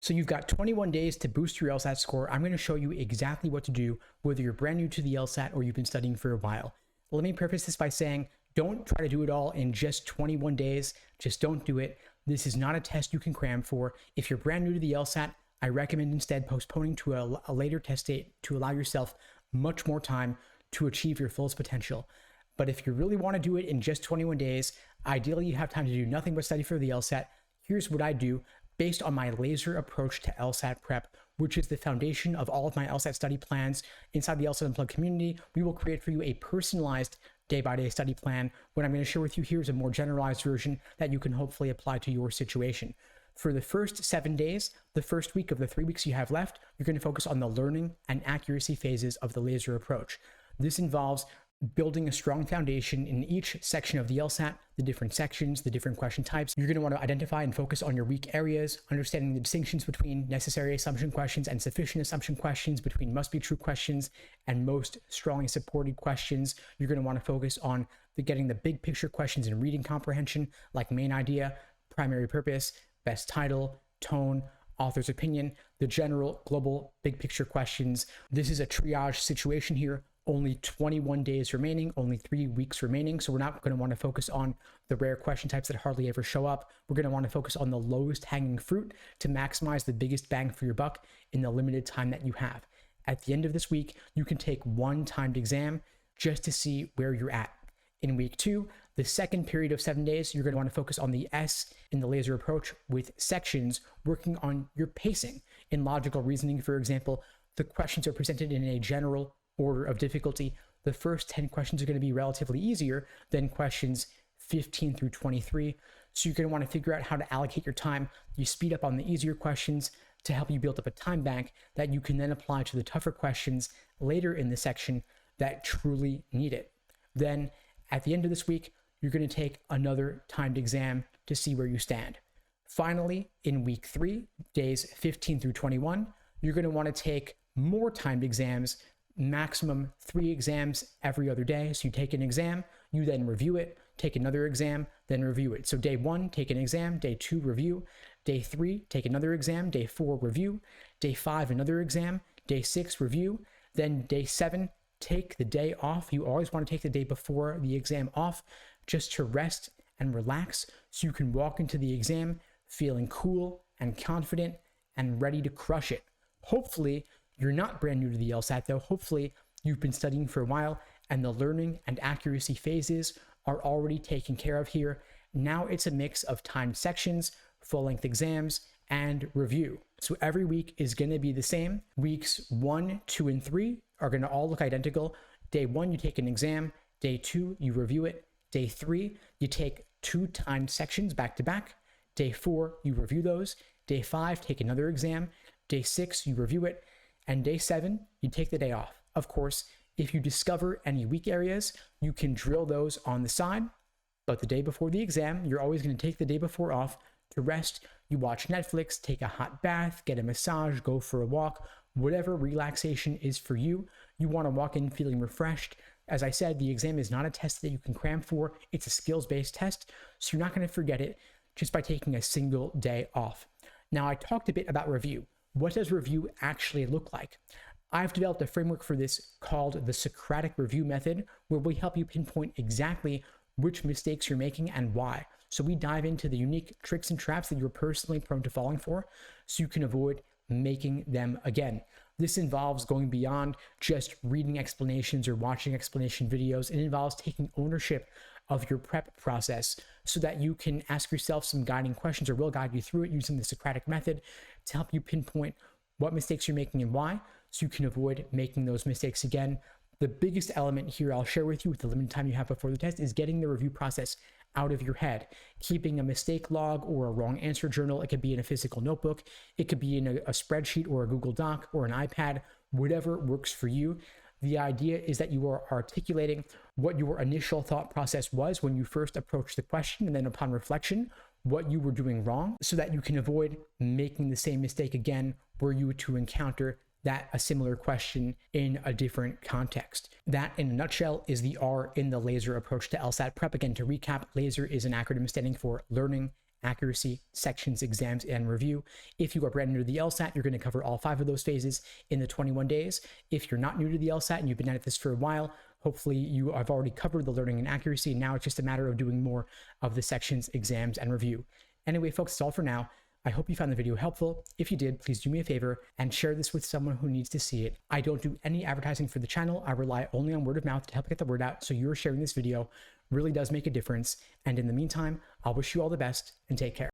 So you've got 21 days to boost your LSAT score. I'm going to show you exactly what to do, whether you're brand new to the LSAT or you've been studying for a while. Let me preface this by saying, don't try to do it all in just 21 days. Just don't do it. This is not a test you can cram for. If you're brand new to the LSAT, I recommend instead postponing to a later test date to allow yourself much more time to achieve your fullest potential. But if you really want to do it in just 21 days, ideally you have time to do nothing but study for the LSAT. Here's what I do based on my laser approach to LSAT prep, which is the foundation of all of my LSAT study plans. Inside the LSAT Unplugged community, we will create for you a personalized day-by-day study plan. What I'm going to share with you here is a more generalized version that you can hopefully apply to your situation. For the first 7 days, the first week of the 3 weeks you have left, you're going to focus on the learning and accuracy phases of the laser approach. This involves building a strong foundation in each section of the LSAT, the different sections, the different question types. You're going to want to identify and focus on your weak areas, understanding the distinctions between necessary assumption questions and sufficient assumption questions, between must-be true questions and most strongly supported questions. You're going to want to focus on getting the big picture questions in reading comprehension, like main idea, primary purpose, best title, tone, author's opinion, the general global big picture questions. This is a triage situation here. Only 21 days remaining, only 3 weeks remaining. So we're not going to want to focus on the rare question types that hardly ever show up. We're going to want to focus on the lowest hanging fruit to maximize the biggest bang for your buck in the limited time that you have. At the end of this week, you can take one timed exam just to see where you're at. In week 2, the second period of 7 days, you're going to want to focus on the S in the laser approach with sections working on your pacing. In logical reasoning, for example, the questions are presented in a general order of difficulty. The first 10 questions are going to be relatively easier than questions 15 through 23. So you're going to want to figure out how to allocate your time. You speed up on the easier questions to help you build up a time bank that you can then apply to the tougher questions later in the section that truly need it. Then at the end of this week, you're going to take another timed exam to see where you stand. Finally, in week 3, days 15 through 21, you're going to want to take more timed exams, maximum 3 exams every other day. So you take an exam, you then review it, take another exam, then review it. So day 1, take an exam, day 2, review, day 3, take another exam, day 4, review, day 5, another exam, day 6, review, then day 7, take the day off. You always want to take the day before the exam off just to rest and relax so you can walk into the exam feeling cool and confident and ready to crush it. Hopefully, you're not brand new to the LSAT though. Hopefully, you've been studying for a while and the learning and accuracy phases are already taken care of here. Now it's a mix of timed sections, full-length exams, and review. So every week is going to be the same. Weeks 1, 2, and 3 are going to all look identical. Day 1, you take an exam. Day 2, you review it. Day 3, you take 2 timed sections back to back. Day 4, you review those. Day 5, take another exam. Day 6, you review it. And day 7, you take the day off. Of course, if you discover any weak areas, you can drill those on the side. But the day before the exam, you're always going to take the day before off to rest. You watch Netflix, take a hot bath, get a massage, go for a walk, whatever relaxation is for you. You want to walk in feeling refreshed. As I said, the exam is not a test that you can cram for. It's a skills-based test, so you're not going to forget it just by taking a single day off. Now, I talked a bit about review. What does review actually look like? I've developed a framework for this called the Socratic review method, where we help you pinpoint exactly which mistakes you're making and why. So we dive into the unique tricks and traps that you're personally prone to falling for so you can avoid making them again. This involves going beyond just reading explanations or watching explanation videos. It involves taking ownership of your prep process so that you can ask yourself some guiding questions, or we'll guide you through it using the Socratic method to help you pinpoint what mistakes you're making and why, so you can avoid making those mistakes again. The biggest element here I'll share with you with the limited time you have before the test is getting the review process out of your head. Keeping a mistake log or a wrong answer journal. It could be in a physical notebook. It could be in a spreadsheet or a Google Doc or an iPad, whatever works for you. The idea is that you are articulating what your initial thought process was when you first approached the question, and then upon reflection, what you were doing wrong, so that you can avoid making the same mistake again were you to encounter a similar question in a different context. That, in a nutshell, is the R in the LASER approach to LSAT prep. Again, to recap, LASER is an acronym standing for learning, accuracy, sections, exams, and review. If you are brand new to the LSAT, you're going to cover all 5 of those phases in the 21 days. If you're not new to the LSAT and you've been at this for a while, hopefully you have already covered the learning and accuracy. Now it's just a matter of doing more of the sections, exams, and review. Anyway, folks, that's all for now. I hope you found the video helpful. If you did, please do me a favor and share this with someone who needs to see it. I don't do any advertising for the channel. I rely only on word of mouth to help get the word out. So your sharing this video really does make a difference. And in the meantime, I'll wish you all the best and take care.